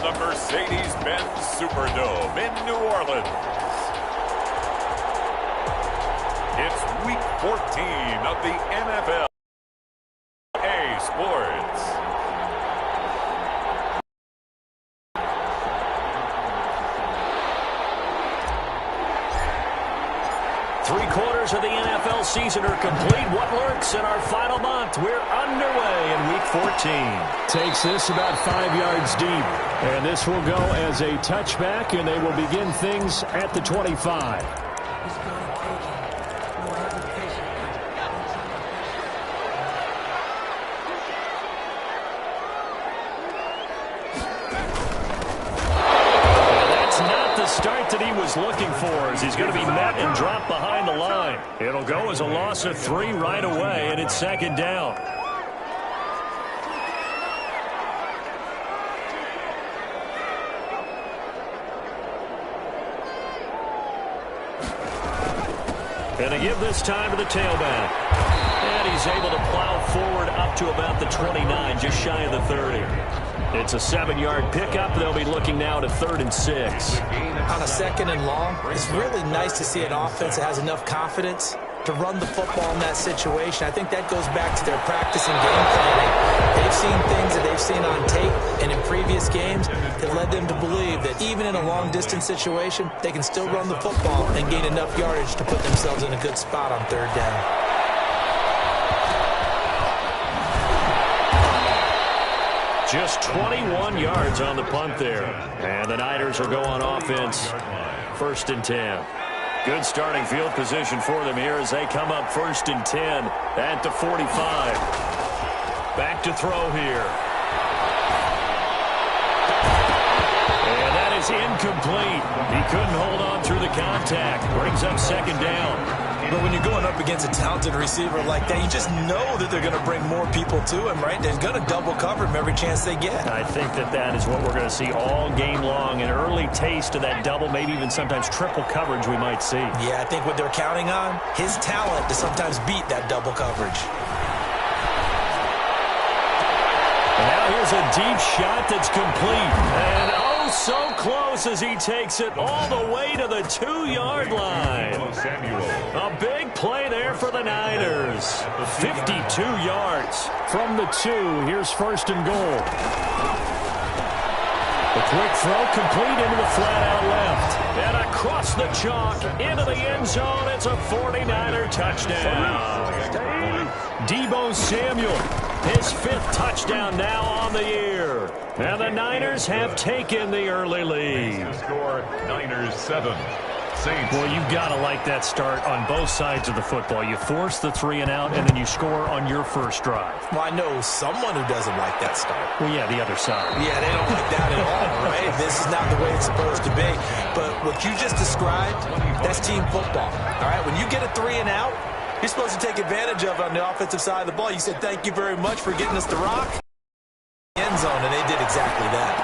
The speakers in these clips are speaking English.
the Mercedes-Benz Superdome in New Orleans. It's Week 14 of the NFL Sports. Three-quarters of the NFL season are complete. What lurks in our final month? We're underway in Week 14. Takes this about 5 yards deep. And this will go as a touchback, and they will begin things at the 25. That he was looking for as he's going to be met and dropped behind the line. It'll go as a loss of 3 right away, and it's second down. And they give this time to the tailback. And he's able to plow forward up to about the 29, just shy of the 30. It's a 7-yard pickup. They'll be looking now to 3rd and 6. On a 2nd and long, it's really nice to see an offense that has enough confidence to run the football in that situation. I think that goes back to their practice and game planning. They've seen things that they've seen on tape and in previous games that led them to believe that even in a long-distance situation, they can still run the football and gain enough yardage to put themselves in a good spot on 3rd down. Just 21 yards on the punt there. And the Niners will go on offense. 1st and 10. Good starting field position for them here as they come up 1st and 10 at the 45. Back to throw here. And that is incomplete. He couldn't hold on through the contact. Brings up 2nd down. But when you're going up against a talented receiver like that, you just know that they're going to bring more people to him, right? They're going to double cover him every chance they get. I think that is what we're going to see all game long. An early taste of that double, maybe even sometimes triple coverage we might see. Yeah, I think what they're counting on, his talent to sometimes beat that double coverage. And now here's a deep shot that's complete. And oh, so close as he takes it all the way to the 2-yard line. A big play there for the Niners. 52 yards. From the 2, here's 1st and goal. The quick throw complete into the flat out left. And across the chalk into the end zone. It's a 49er touchdown. Deebo Samuel, his 5th touchdown now on the year. And the Niners have taken the early lead. Score Niners 7. Saints. Well, you've got to like that start on both sides of the football. You force the 3 and out, and then you score on your first drive. Well, I know someone who doesn't like that start. Well, yeah, the other side. Yeah, they don't like that at all, right? This is not the way it's supposed to be. But what you just described, that's team football. All right, when you get a 3 and out, you're supposed to take advantage of it on the offensive side of the ball. You said, thank you very much for getting us the rock. End zone, and they did exactly that.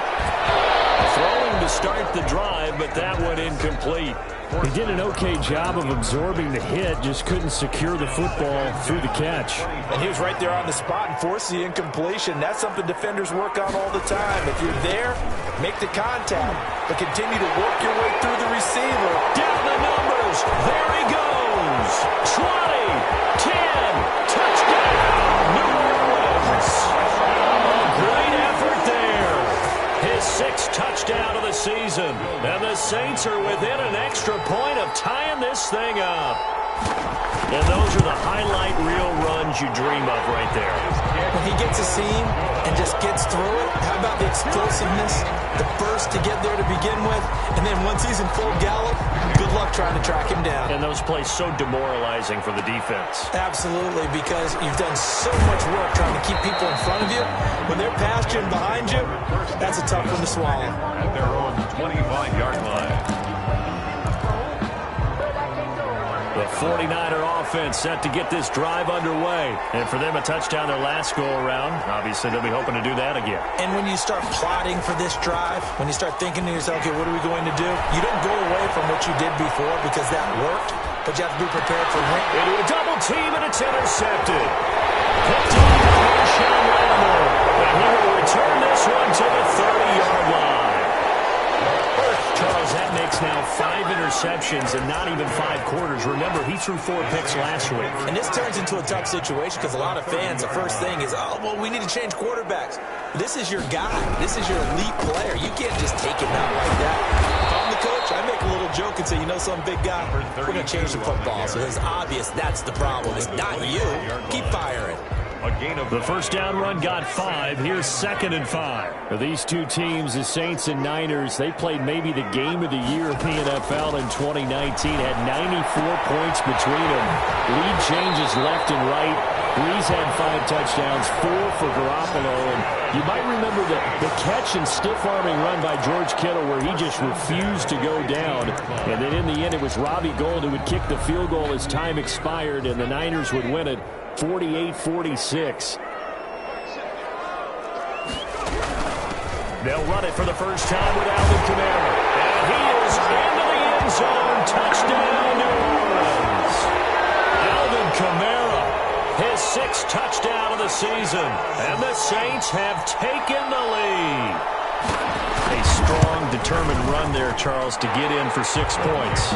Throwing to start the drive, but that one incomplete. He did an okay job of absorbing the hit, just couldn't secure the football through the catch. And he was right there on the spot and forced the incompletion. That's something defenders work on all the time. If you're there, make the contact, but continue to work your way through the receiver. Down the numbers. There he goes. 20, 10, touchdown, New Orleans. A great effort there. His 6th touchdown of the season. And the Saints are within an extra point of tying this thing up. And those are the highlight reel runs you dream of right there. When he gets a seam and just gets through it, how about the explosiveness, the burst to get there to begin with, and then once he's in full gallop, good luck trying to track him down. And those plays so demoralizing for the defense. Absolutely, because you've done so much work trying to keep people in front of you. When they're past you and behind you, that's a tough one to swallow. At their own 25-yard line. The 49er offense set to get this drive underway. And for them, a touchdown their last go-around. Obviously, they'll be hoping to do that again. And when you start plotting for this drive, when you start thinking to yourself, okay, what are we going to do? You don't go away from what you did before because that worked, but you have to be prepared for it. Into a double team, and it's intercepted. Picked up by Sean Randall. And he will return this one to the 30-yard line. Saints now 5 interceptions in not even 5 quarters. Remember, he threw 4 picks last week. And this turns into a tough situation because a lot of fans, the first thing is, oh, well, we need to change quarterbacks. This is your guy. This is your elite player. You can't just take him out like that. If I'm the coach, I make a little joke and say, you know some big guy, we're going to change the football. So it's obvious that's the problem. It's not you. Keep firing. The first down run got 5. Here's 2nd and 5. Now, these two teams, the Saints and Niners, they played maybe the game of the year in the NFL in 2019. Had 94 points between them. Lead changes left and right. Breeze had 5 touchdowns, 4 for Garoppolo. And you might remember the catch and stiff-arming run by George Kittle where he just refused to go down. And then in the end, it was Robbie Gould who would kick the field goal as time expired, and the Niners would win it 48-46. They'll run it for the first time with Alvin Kamara. And he is into the end zone. Touchdown, New Orleans. Alvin Kamara, his 6th touchdown of the season. And the Saints have taken the lead. A strong, determined run there, Charles, to get in for 6 points.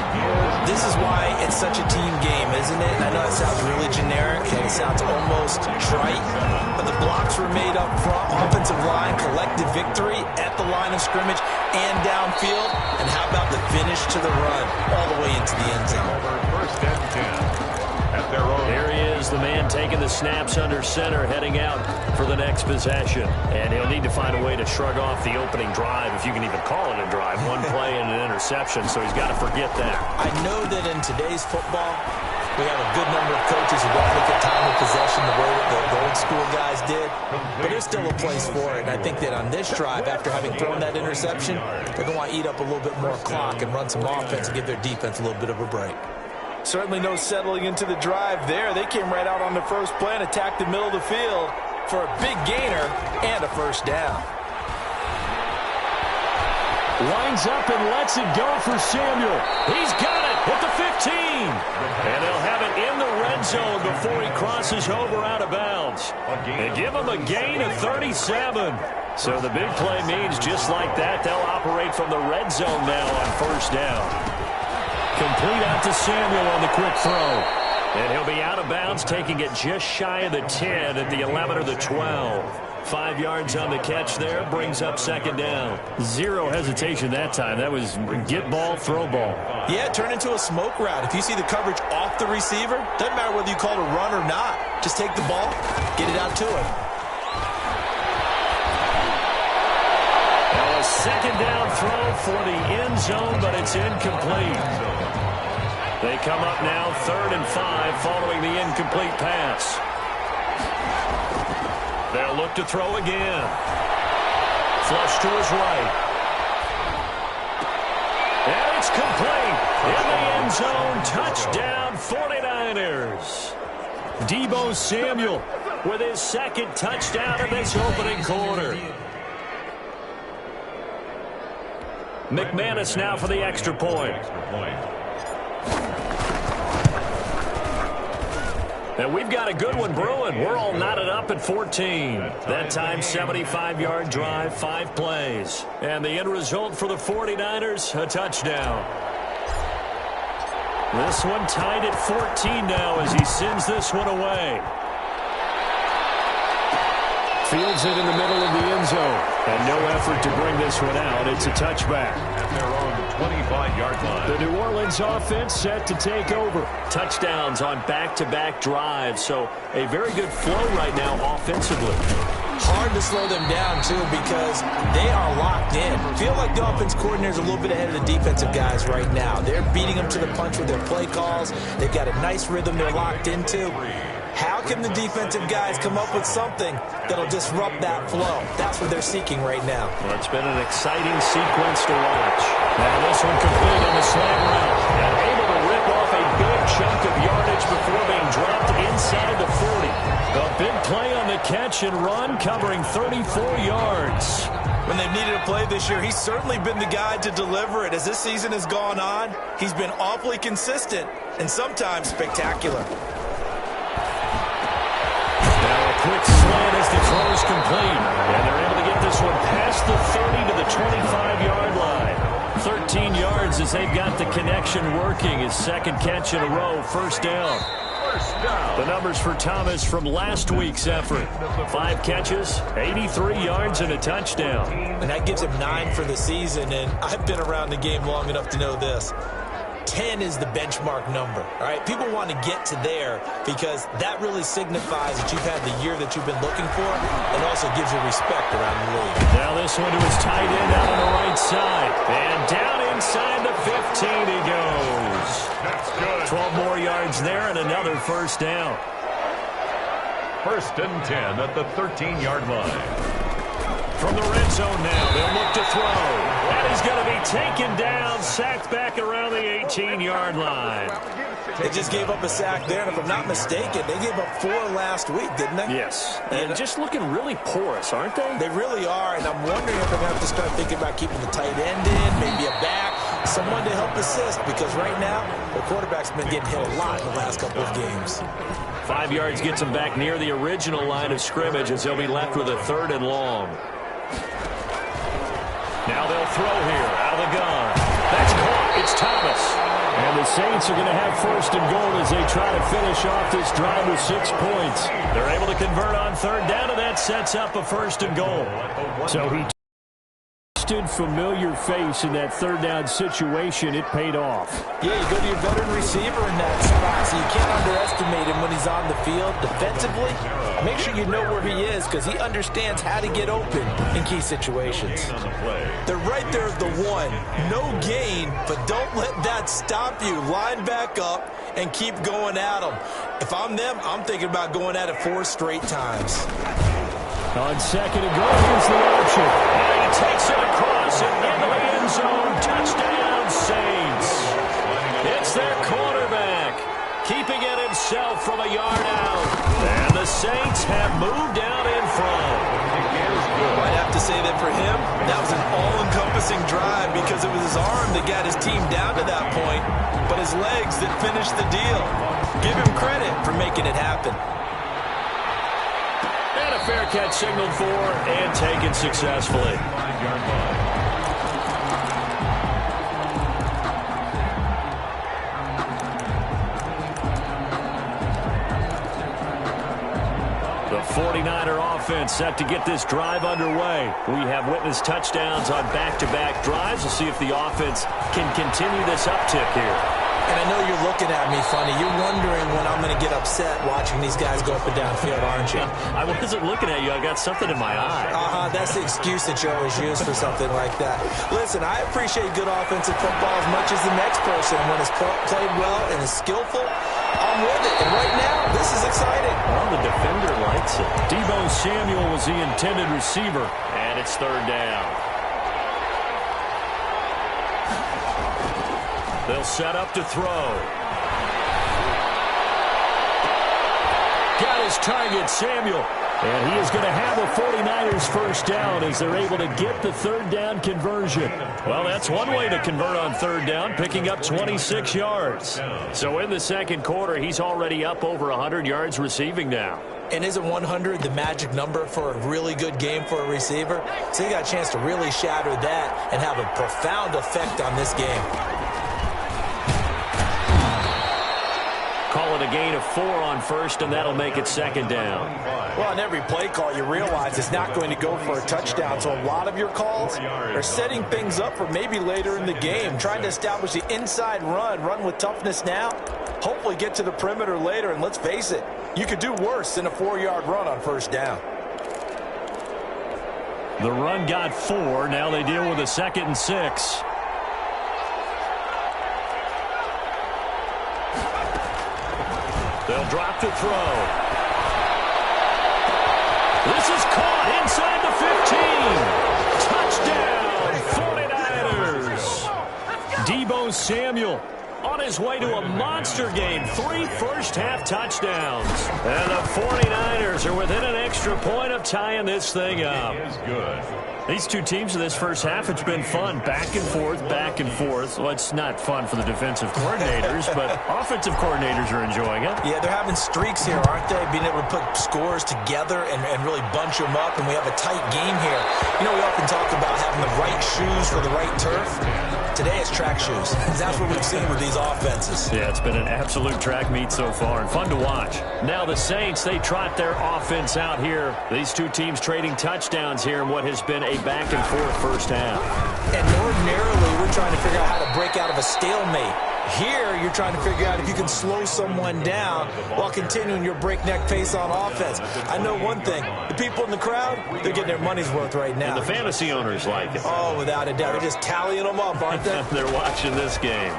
This is why it's such a team game, isn't it? And I know it sounds really generic and it sounds almost trite, but the blocks were made up front. Offensive line, collective victory at the line of scrimmage and downfield. And how about the finish to the run all the way into the end zone? First and 10. There he is, the man taking the snaps under center, heading out for the next possession. And he'll need to find a way to shrug off the opening drive, if you can even call it a drive. 1 play and an interception, so he's got to forget that. I know that in today's football, we have a good number of coaches who don't look at time of possession the way that the old school guys did, but there's still a place for it. And I think that on this drive, after having thrown that interception, they're going to want to eat up a little bit more clock and run some offense and give their defense a little bit of a break. Certainly no settling into the drive there. They came right out on the first play and attacked the middle of the field for a big gainer and a first down. Winds up and lets it go for Samuel. He's got it at the 15. And they'll have it in the red zone before he crosses over out of bounds. They give him a gain of 37. So the big play means just like that, they'll operate from the red zone now on first down. Complete out to Samuel on the quick throw. And he'll be out of bounds, taking it just shy of the 10 at the 11 or the 12. 5 yards on the catch there, brings up 2nd down. 0 hesitation that time. That was get ball, throw ball. Yeah, turn into a smoke route. If you see the coverage off the receiver, doesn't matter whether you call it a run or not. Just take the ball, get it out to him. Now a 2nd down throw for the end zone, but it's incomplete. They come up now 3rd and 5 following the incomplete pass. They'll look to throw again. Flush to his right. And it's complete. In the end zone, touchdown 49ers. Deebo Samuel with his 2nd touchdown of this opening quarter. McManus now for the extra point. And we've got a good one brewing. We're all knotted up at 14. That time, 75-yard drive, 5 plays. And the end result for the 49ers, a touchdown. This one tied at 14 now as he sends this one away. Fields it in the middle of the end zone. And no effort to bring this one out. It's a touchback. At their own 25-yard line. The New Orleans offense set to take over. Touchdowns on back-to-back drives. So a very good flow right now offensively. Hard to slow them down, too, because they are locked in. Feel like the offense coordinator's a little bit ahead of the defensive guys right now. They're beating them to the punch with their play calls. They've got a nice rhythm they're locked into. How can the defensive guys come up with something that'll disrupt that flow? That's what they're seeking right now. Well, it's been an exciting sequence to watch. Now this one complete on the slant route. And able to rip off a big chunk of yardage before being dropped inside the 40. A big play on the catch and run, covering 34 yards. When they've needed a play this year, he's certainly been the guy to deliver it. As this season has gone on, he's been awfully consistent and sometimes spectacular. Quick slant as the throw is complete. And they're able to get this one past the 30 to the 25-yard line. 13 yards as they've got the connection working. His second catch in a row, first down. The numbers for Thomas from last week's effort. 5 catches, 83 yards, and a touchdown. And that gives him 9 for the season, and I've been around the game long enough to know this. 10 is the benchmark number, all right? People want to get to there because that really signifies that you've had the year that you've been looking for and also gives you respect around the league. Now this one to his tight end out on the right side. And down inside the 15 he goes. That's good. 12 more yards there and another first down. 1st and 10 at the 13-yard line. From the red zone now, they'll look to throw. And he's going to be taken down, sacked back around the 18-yard line. They just gave up a sack there, and if I'm not mistaken, they gave up 4 last week, didn't they? Yes, and just looking really porous, aren't they? They really are, and I'm wondering if they're going to have to start thinking about keeping the tight end in, maybe a back, someone to help assist, because right now, the quarterback's been getting hit a lot in the last couple of games. 5 yards gets him back near the original line of scrimmage as they'll be left with a 3rd and long. Now they'll throw here, out of the gun. That's caught. It's Thomas. And the Saints are going to have 1st and goal as they try to finish off this drive with 6 points. They're able to convert on 3rd down, and that sets up a 1st and goal. So he stood familiar face in that 3rd down situation. It paid off. Yeah, you go to your veteran receiver in that spot, so you can't underestimate him when he's on the field. Defensively, make sure you know where he is because he understands how to get open in key situations. They're right there at the 1. No gain, but don't let that stop you. Line back up and keep going at them. If I'm them, I'm thinking about going at it 4 straight times. On 2nd and goal, here's the option. And he takes it across and into the end zone. Touchdown, Saints. It's their quarterback, keeping it himself from a yard out. And the Saints have moved out in front. Might have to say that for him, that was an all-encompassing drive because it was his arm that got his team down to that point, but his legs that finished the deal. Give him credit for making it happen. And a fair catch signaled for and taken successfully. The 49er offense set to get this drive underway. We have witnessed touchdowns on back-to-back drives. We'll see if the offense can continue this uptick here. And I know you're looking at me funny. You're wondering when I'm going to get upset watching these guys go up and down field, aren't you? I wasn't looking at you. I got something in my eye. That's the excuse that you always use for something like that. Listen, I appreciate good offensive football as much as the next person. When it's played well and is skillful, I'm with it. And right now, this is exciting. Well, the defender likes it. Deebo Samuel was the intended receiver, and it's 3rd down. They'll set up to throw. Got his target, Samuel. And he is going to have a 49ers first down as they're able to get the 3rd down conversion. Well, that's one way to convert on 3rd down, picking up 26 yards. So in the 2nd quarter, he's already up over 100 yards receiving now. And isn't 100 the magic number for a really good game for a receiver? So you got a chance to really shatter that and have a profound effect on this game. Call it a gain of 4 on 1st, and that'll make it 2nd down. Well, on every play call, you realize it's not going to go for a touchdown. So a lot of your calls are setting things up for maybe later in the game, trying to establish the inside run with toughness now, hopefully get to the perimeter later. And let's face it, you could do worse than a 4-yard run on 1st down. The run got 4. Now they deal with a 2nd and 6. They'll drop to throw. This is caught inside the 15. Touchdown, 49ers. Deebo Samuel on his way to a monster game. 3 first-half touchdowns. And the 49ers are within an extra point of tying this thing up. Is good. These two teams in this first half, it's been fun. Back and forth, back and forth. Well, it's not fun for the defensive coordinators, but offensive coordinators are enjoying it. Yeah, they're having streaks here, aren't they? Being able to put scores together and really bunch them up, and we have a tight game here. You know, we often talk about having the right shoes for the right turf. Today it's track shoes. That's what we've seen with these offenses. Yeah, it's been an absolute track meet so far and fun to watch. Now the Saints, they trot their offense out here. These two teams trading touchdowns here in what has been a back-and-forth first half. And ordinarily, we're trying to figure out how to break out of a stalemate. Here, you're trying to figure out if you can slow someone down while continuing your breakneck pace on offense. I know one thing. The people in the crowd, they're getting their money's worth right now. And the fantasy owners like it. Oh, without a doubt. They're just tallying them up, aren't they? They're watching this game.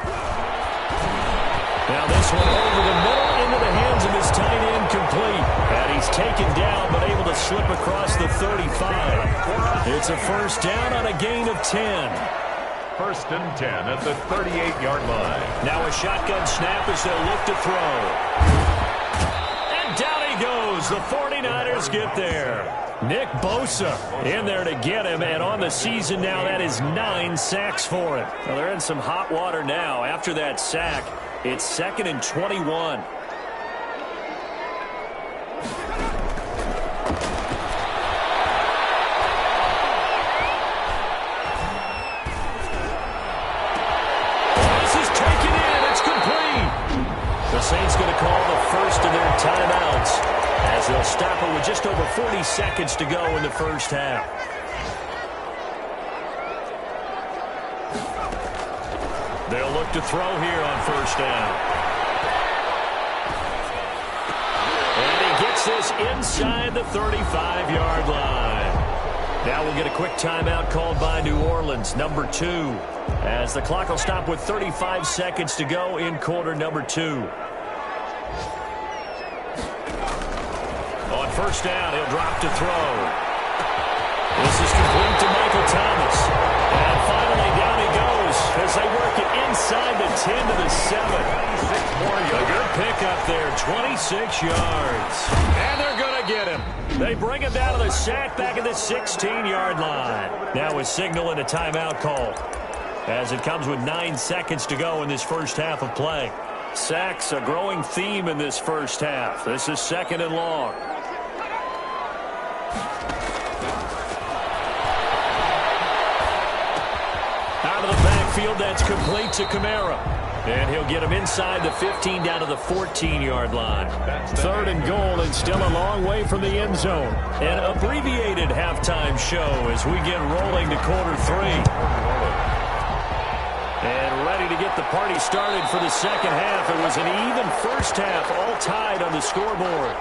Now this one over the middle into the hands of his tight end complete. And he's taken down but able to slip across the 35. It's a first down on a gain of 10. First and 10 at the 38-yard line. Now a shotgun snap as they'll look to throw. And down he goes. The 49ers get there. Nick Bosa in there to get him, and on the season now, that is 9 sacks for him. Well, they're in some hot water now. After that sack, it's 2nd and 21. Saints going to call the first of their timeouts as they'll stop it with just over 40 seconds to go in the first half. They'll look to throw here on first down. And he gets this inside the 35-yard line. Now we'll get a quick timeout called by New Orleans, number 2, as the clock will stop with 35 seconds to go in quarter number 2. On first down, he'll drop to throw. This is complete to Michael Thomas. And finally, down he goes as they work it inside the 10 to the 7. A good pickup there, 26 yards. And they're going to get him. They bring him down to the sack back at the 16-yard line. Now a signal and a timeout call as it comes with 9 seconds to go in this first half of play. Sacks, a growing theme in this first half. This is 2nd and long. Out of the backfield, that's complete to Kamara. And he'll get him inside the 15 down to the 14-yard line. 3rd and goal and still a long way from the end zone. An abbreviated halftime show as we get rolling to quarter 3. And ready to get the party started for the second half. It was an even first half, all tied on the scoreboard.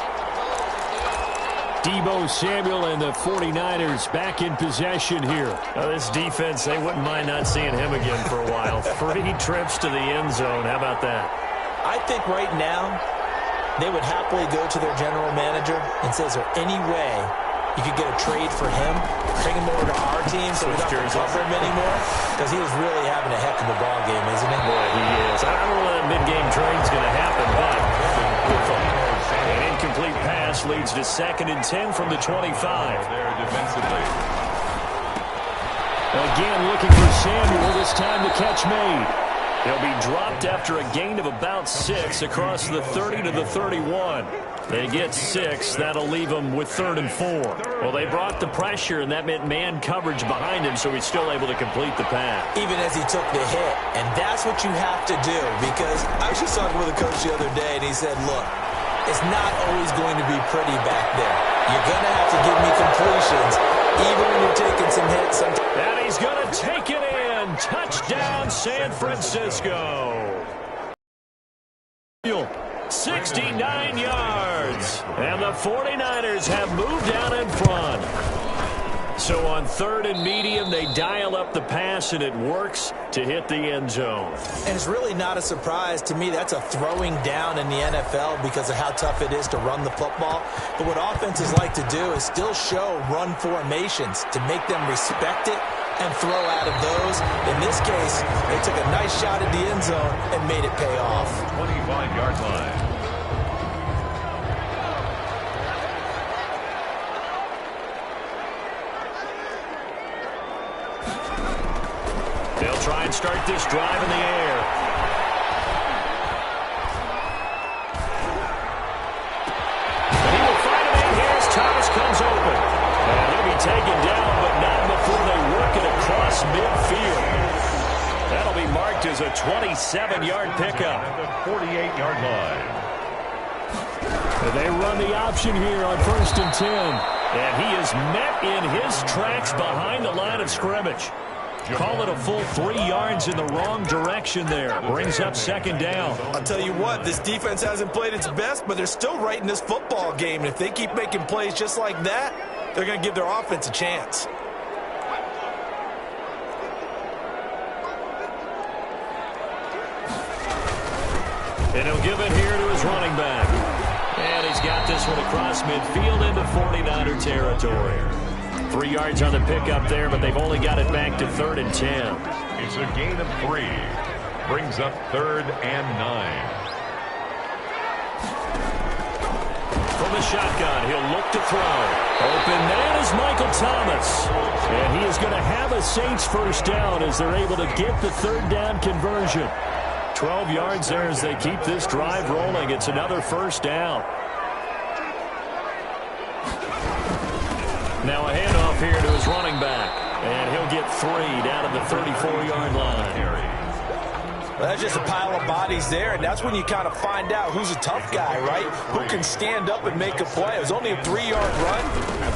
Deebo Samuel and the 49ers back in possession here. Now this defense, they wouldn't mind not seeing him again for a while. 3 trips to the end zone. How about that? I think right now they would happily go to their general manager and say, is there any way you could get a trade for him, bring him over to our team so we don't have to cover him anymore? Because he is really having a heck of a ball game, isn't he? Boy, he is. I don't know when that mid-game trade's going to happen, but an incomplete pass leads to 2nd and 10 from the 25. There defensively. Again looking for Samuel, this time the catch made. He'll be dropped after a gain of about 6 across the 30 to the 31. They get 6. That'll leave them with 3rd and 4. Well, they brought the pressure, and that meant man coverage behind him, so he's still able to complete the pass. Even as he took the hit. And that's what you have to do, because I was just talking with a coach the other day, and he said, look, it's not always going to be pretty back there. You're going to have to give me completions, even when you're taking some hits. And he's going to take it in. Touchdown, San Francisco. 69 yards. And the 49ers have moved down in front. So on 3rd and medium, they dial up the pass, and it works to hit the end zone. And it's really not a surprise to me. That's a throwing down in the NFL because of how tough it is to run the football. But what offenses like to do is still show run formations to make them respect it and throw out of those. In this case, they took a nice shot at the end zone and made it pay off. 25-yard line. They'll try and start this drive in the air. And he will find him in here as Thomas comes open. And he'll be taken down, but not before they work it across midfield. That'll a 27-yard pickup. At the 48-yard line. And they run the option here on 1st and 10. And he is met in his tracks behind the line of scrimmage. Call it a full 3 yards in the wrong direction there. Brings up 2nd down. I'll tell you what, this defense hasn't played its best, but they're still right in this football game. And if they keep making plays just like that, they're going to give their offense a chance. And he'll give it here to his running back. And he's got this one across midfield into 49er territory. 3 yards on the pickup there, but they've only got it back to 3rd and 10. It's a gain of 3. Brings up 3rd and 9. From the shotgun, he'll look to throw. Open man is Michael Thomas. And he is going to have a Saints first down as they're able to get the 3rd down conversion. 12 yards there as they keep this drive rolling. It's another first down. Now a handoff here to his running back. And he'll get 3 down at the 34-yard line. Well, that's just a pile of bodies there, and that's when you kind of find out who's a tough guy, right? Who can stand up and make a play. It was only a 3-yard run,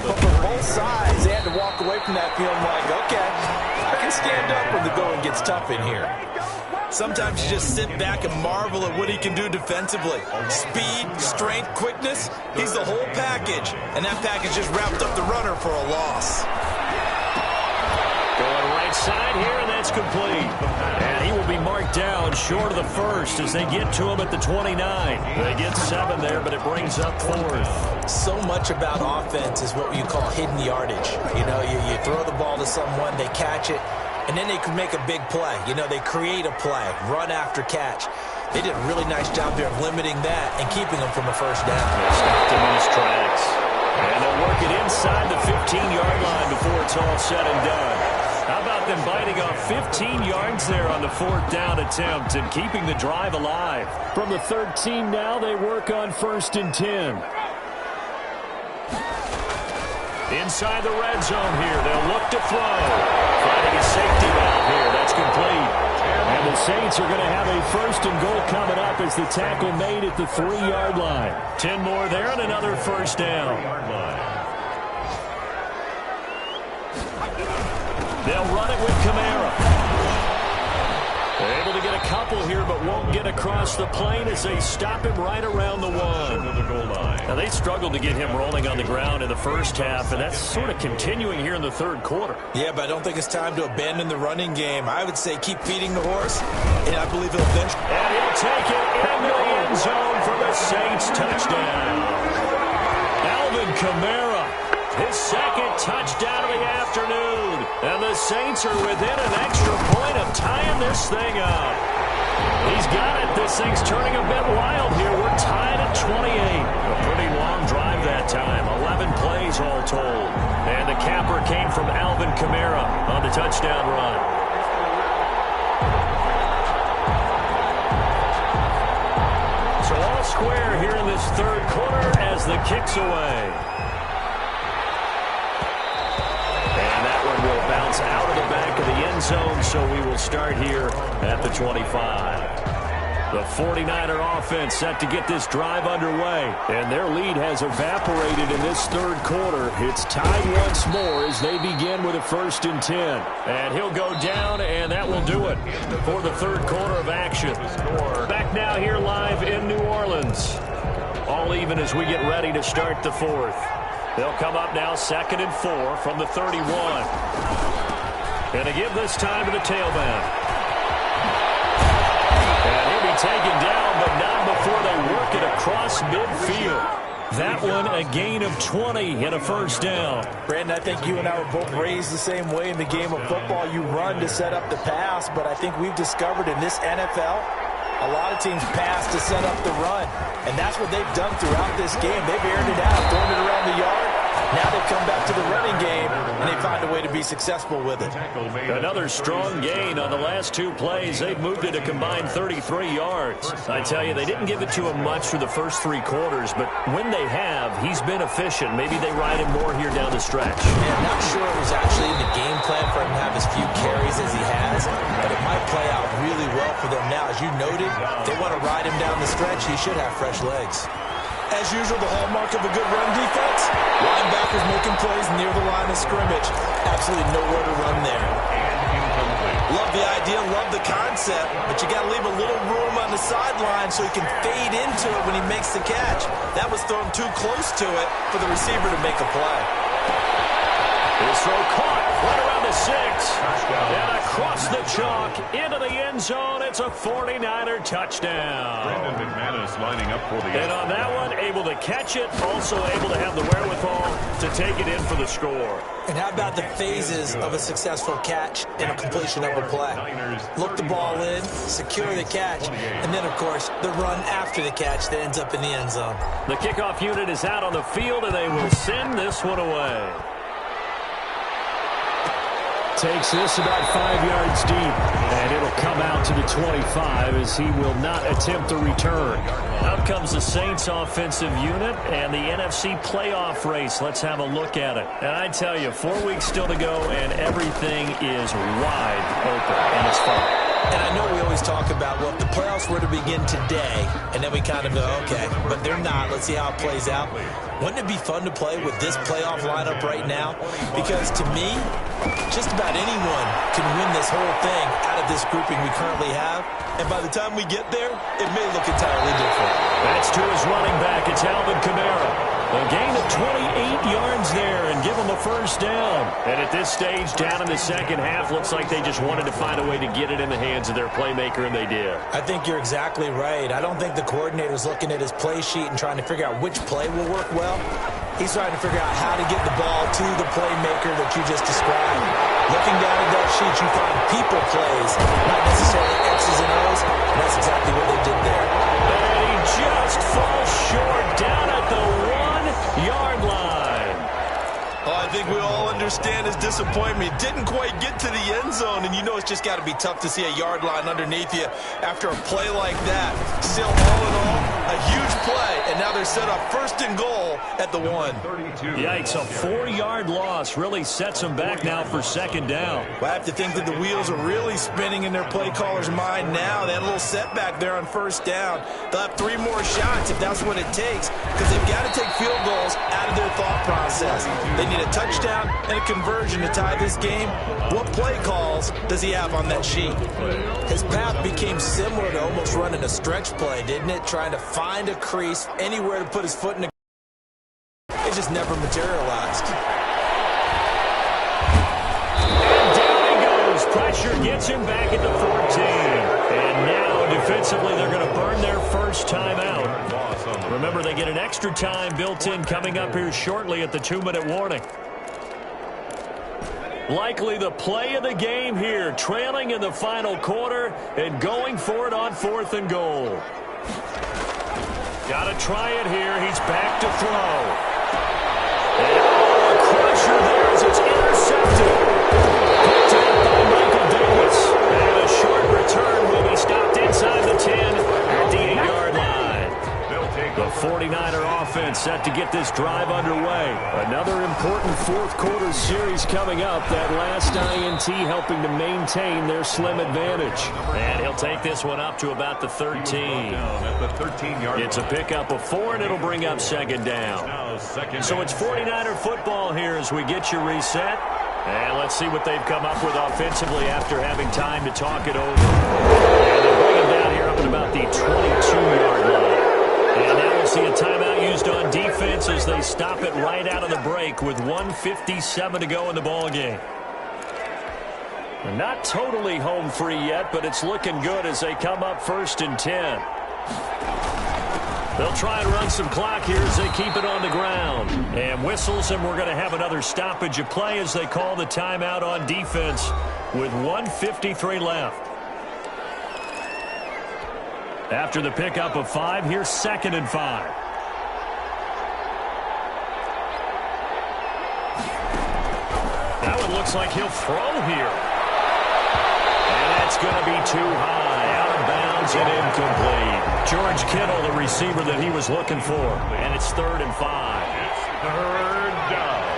but for both sides, they had to walk away from that feeling like, okay, I can stand up when the going gets tough in here. Sometimes you just sit back and marvel at what he can do defensively. Speed, strength, quickness, he's the whole package. And that package just wrapped up the runner for a loss. Going right side here, and that's complete. And he will be marked down short of the first as they get to him at the 29. They get 7 there, but it brings up 4th. So much about offense is what you call hidden yardage. You know, you throw the ball to someone, they catch it, and then they can make a big play. You know, they create a play, run after catch. They did a really nice job there of limiting that and keeping them from a first down. They stopped him in his tracks. And they'll work it inside the 15-yard line before it's all said and done. How about them biting off 15 yards there on the 4th down attempt and keeping the drive alive? From the 13 now, they work on 1st and 10. Inside the red zone here, they'll look to throw. Finding a safety valve here, that's complete. And the Saints are going to have a 1st and goal coming up as the tackle made at the 3-yard line. 10 more there and another first down. They'll run it with Kamara. They're able to get a couple here, but won't get across the plane as they stop him right around the 1. Now, they struggled to get him rolling on the ground in the first half, and that's sort of continuing here in the 3rd quarter. Yeah, but I don't think it's time to abandon the running game. I would say keep feeding the horse, and I believe he'll eventually. And he'll take it into the end zone for the Saints touchdown. Alvin Kamara, his 2nd touchdown of the afternoon. And the Saints are within an extra point of tying this thing up. He's got it. This thing's turning a bit wild here. We're tied at 28. A pretty long drive that time. 11 plays all told. And the capper came from Alvin Kamara on the touchdown run. So all square here in this 3rd quarter as the kick's away. Will bounce out of the back of the end zone, so we will start here at the 25. The 49er offense set to get this drive underway, and their lead has evaporated in this 3rd quarter. It's tied once more as they begin with a 1st and 10. And he'll go down, and that will do it for the 3rd quarter of action. Back now here live in New Orleans. All even as we get ready to start the 4th. They'll come up now 2nd and 4 from the 31. And to give this time to the tailback. And he'll be taken down, but not before they work it across midfield. That one a gain of 20 and a first down. Brandon, I think you and I were both raised the same way in the game of football. You run to set up the pass, but I think we've discovered in this NFL, a lot of teams pass to set up the run. And that's what they've done throughout this game. They've aired it out, throwing it around the yard, Now they've come back to the running game, and they find a way to be successful with it. Another strong gain on the last 2 plays. They've moved it a combined 33 yards. I tell you, they didn't give it to him much for the first 3 quarters, but when they have, he's been efficient. Maybe they ride him more here down the stretch. Yeah, I'm not sure it was actually in the game plan for him to have as few carries as he has, but it might play out really well for them now. As you noted, if they want to ride him down the stretch, he should have fresh legs. As usual, the hallmark of a good run defense, linebackers making plays near the line of scrimmage. Absolutely nowhere to run there. Love the idea, love the concept, but you got to leave a little room on the sideline so he can fade into it when he makes the catch. That was thrown too close to it for the receiver to make a play. His throw caught right around the 6. And across the chalk into the end zone. It's a 49er touchdown. Brandon McManus lining up for the And on that one, able to catch it, also able to have the wherewithal to take it in for the score. And how about the phases of a successful catch and a completion of a play? Look the ball in, secure the catch, and then, of course, the run after the catch that ends up in the end zone. The kickoff unit is out on the field, and they will send this one away. Takes this about 5 yards deep, and it'll come out to the 25 as he will not attempt a return. Out comes the Saints offensive unit and the NFC playoff race. Let's have a look at it. And I tell you, 4 weeks still to go, and everything is wide open, and it's fun. And I know we always talk about, well, if the playoffs were to begin today, and then we kind of go, okay, but they're not. Let's see how it plays out. Wouldn't it be fun to play with this playoff lineup right now? Because to me, just about anyone can win this whole thing out of this grouping we currently have. And by the time we get there, it may look entirely different. That's to his running back. It's Alvin Kamara. A gain of 28 yards there and give him a first down. And at this stage, down in the second half, looks like they just wanted to find a way to get it in the hands of their playmaker, and they did. I think you're exactly right. I don't think the coordinator's looking at his play sheet and trying to figure out which play will work well. He's trying to figure out how to get the ball to the playmaker that you just described. Looking down at that sheet, you find people plays, not necessarily X's and O's, and that's exactly what they did there. And he just falls short down at the 1-yard line. Oh, I think we all understand his disappointment. Didn't quite get to the end zone, and you know it's just got to be tough to see a yard line underneath you after a play like that. Still, all in all, a huge play, and now they're set up 1st and goal at the 1. Yikes, a 4-yard loss really sets them back now for 2nd down. Well, I have to think that the wheels are really spinning in their play caller's mind now. They had a little setback there on 1st down. They'll have 3 more shots if that's what it takes, because they've got to take field goals out of their thought process. They need a touchdown and a conversion to tie this game. What play calls does he have on that sheet? His path became similar to almost running a stretch play, didn't it? Trying to find a crease, anywhere to put his foot in the... It just never materialized. And down he goes. Pressure gets him back at the 14. And now, defensively, they're going to burn their first time out. Remember, they get an extra time built in coming up here shortly at the 2-minute warning. Likely the play of the game here, trailing in the final quarter and going for it on 4th and goal. Got to try it here. He's back to throw. And a crusher there as it's intercepted. Picked up by Michael Davis. And a short return will be stopped inside the 10 at the 8-yard line. The 49er offense set to get this drive underway. Another important 4th quarter series coming up. That last INT helping to maintain their slim advantage. And he'll take this one up to about the 13. It's a pickup of 4, and it'll bring up 2nd down. So it's 49er football here as we get you reset. And let's see what they've come up with offensively after having time to talk it over. And they'll bring it down here up at about the 22-yard line. And now we'll see a timeout used on defense as they stop it right out of the break with 1:57 to go in the ballgame. Not totally home free yet, but it's looking good as they come up 1st and 10. They'll try and run some clock here as they keep it on the ground. And whistles, and we're going to have another stoppage of play as they call the timeout on defense with 1:53 left. After the pickup of 5, here's 2nd and 5. looks like he'll throw here. And that's going to be too high. Out of bounds and incomplete. George Kittle, the receiver that he was looking for. And it's 3rd and 5. It's 3rd down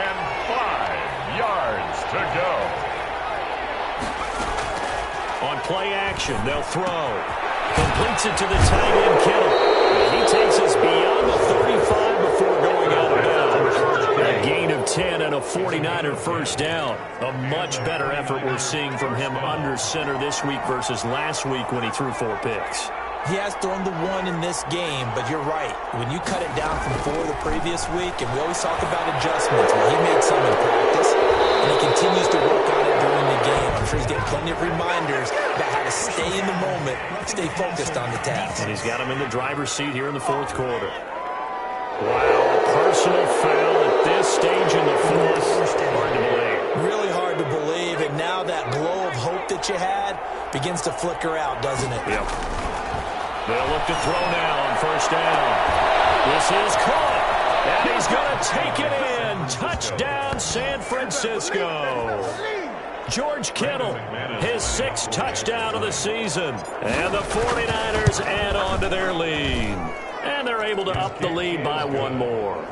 and 5 yards to go. On play action, they'll throw. Completes it to the tight end, Kittle. And he takes us beyond the 35 before going out of bounds. A gain of 10 and a 49er first down. A much better effort we're seeing from him under center this week versus last week when he threw 4 picks. He has thrown the 1 in this game, but you're right. When you cut it down from 4 the previous week, and we always talk about adjustments, well, he made some in practice, and he continues to work on it during the game. I'm sure he's getting plenty of reminders about how to stay in the moment, stay focused on the task. And he's got him in the driver's seat here in the 4th quarter. Wow, a personal foul at this stage in the 4th. Hard to believe. Really hard to believe, and now that glow of hope that you had begins to flicker out, doesn't it? Yep. They'll look to throw now on 1st down. This is caught, and he's going to take it in. Touchdown, San Francisco. George Kittle, his 6th touchdown of the season. And the 49ers add on to their lead. And they're able to up the lead by 1 more.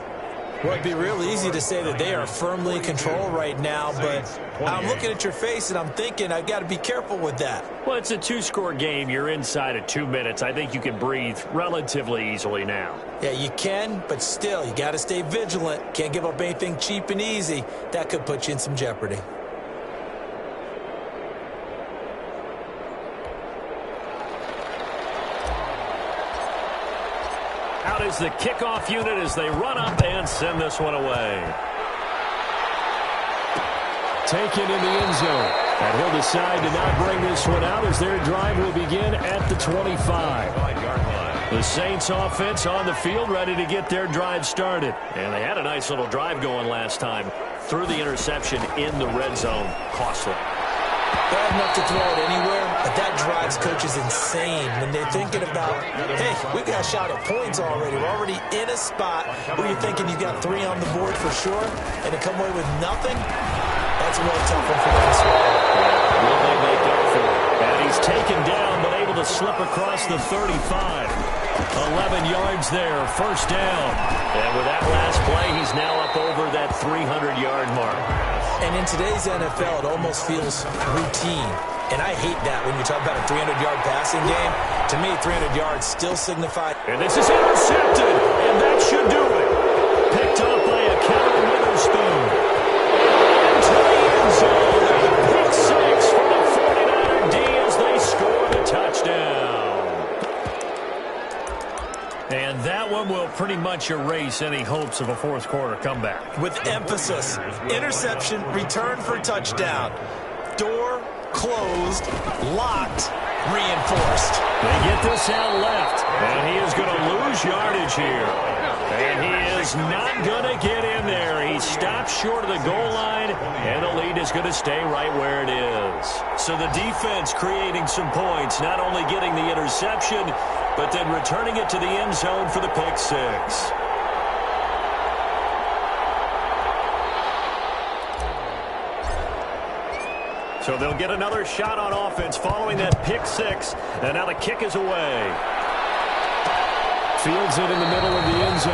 Well, it'd be real easy to say that they are firmly in control right now, but I'm looking at your face and I'm thinking I've got to be careful with that. Well, it's a 2-score game. You're inside of 2 minutes. I think you can breathe relatively easily now. Yeah, you can, but still, you got to stay vigilant. Can't give up anything cheap and easy. That could put you in some jeopardy. Out is the kickoff unit as they run up and send this one away. Taken in the end zone. And he'll decide to not bring this one out as their drive will begin at the 25. The Saints offense on the field ready to get their drive started. And they had a nice little drive going last time. Threw the interception in the red zone. Costly. Bad enough to throw it anywhere, but that drives coaches insane when they're thinking about, hey, we got a shot at points already. We're already in a spot where you're thinking you've got 3 on the board for sure, and to come away with nothing, that's a real tough one for them to swallow. Will they make up for it? And he's taken down, but able to slip across the 35. 11 yards there, 1st down. And with that last play, he's now up over that 300-yard mark. And in today's NFL, it almost feels routine. And I hate that when you talk about a 300-yard passing game. To me, 300 yards still signify. And this is intercepted, and that should do it. Picked up by a Kevin Witherspoon. Into the end zone. Pick 6 for the 49er D as they score the touchdown. And that one will pretty much erase any hopes of a 4th quarter comeback. With emphasis, interception, return for touchdown. Door closed, locked, reinforced. They get this out left, and he is going to lose yardage here. And he is not going to get in there. He stops short of the goal line, and the lead is going to stay right where it is. So the defense creating some points, not only getting the interception, but then returning it to the end zone for the pick 6. So they'll get another shot on offense following that pick 6. And now the kick is away. Fields it in the middle of the end zone.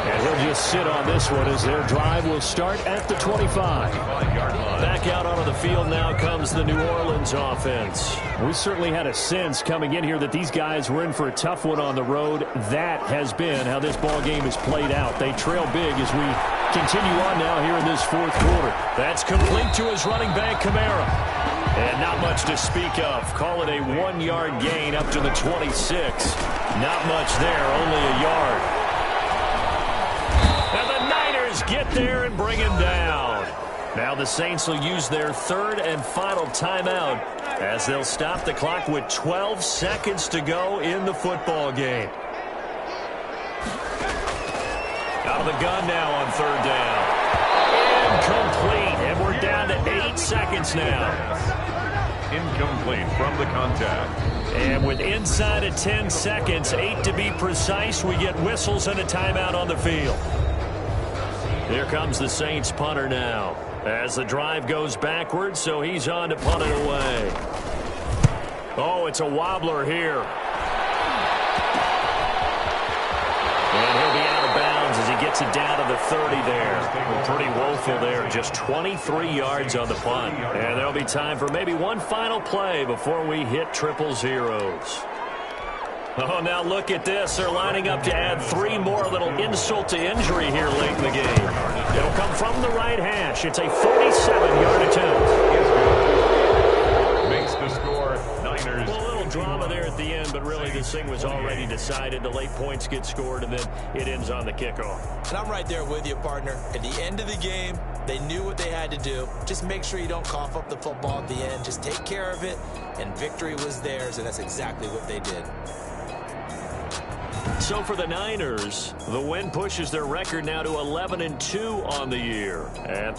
And he'll just sit on this one as their drive will start at the 25. Back out onto the field now comes the New Orleans offense. We certainly had a sense coming in here that these guys were in for a tough one on the road. That has been how this ball game has played out. They trail big as we continue on now here in this 4th quarter. That's complete to his running back, Kamara. And not much to speak of. Call it a 1-yard gain up to the 26. Not much there, only a yard. And the Niners get there and bring him down. Now the Saints will use their 3rd and final timeout as they'll stop the clock with 12 seconds to go in the football game. Out of the gun now on 3rd down. Incomplete, and we're down to 8 seconds now. Incomplete from the contact. And with inside of 10 seconds, 8 to be precise, we get whistles and a timeout on the field. Here comes the Saints punter now. As the drive goes backwards, so he's on to punt it away. Oh, it's a wobbler here. And he'll be out of bounds as he gets it down to the 30 there. Pretty woeful there. Just 23 yards on the punt. And there'll be time for maybe one final play before we hit triple zeros. Oh, now look at this. They're lining up to add 3 more, little insult to injury here late in the game. It'll come from the right hash. It's a 47-yard attempt. Makes the score Niners. Well, a little drama there at the end, but really this thing was already decided. The late points get scored, and then it ends on the kickoff. And I'm right there with you, partner. At the end of the game, they knew what they had to do. Just make sure you don't cough up the football at the end. Just take care of it, and victory was theirs, and that's exactly what they did. So for the Niners, the win pushes their record now to 11-2 on the year. And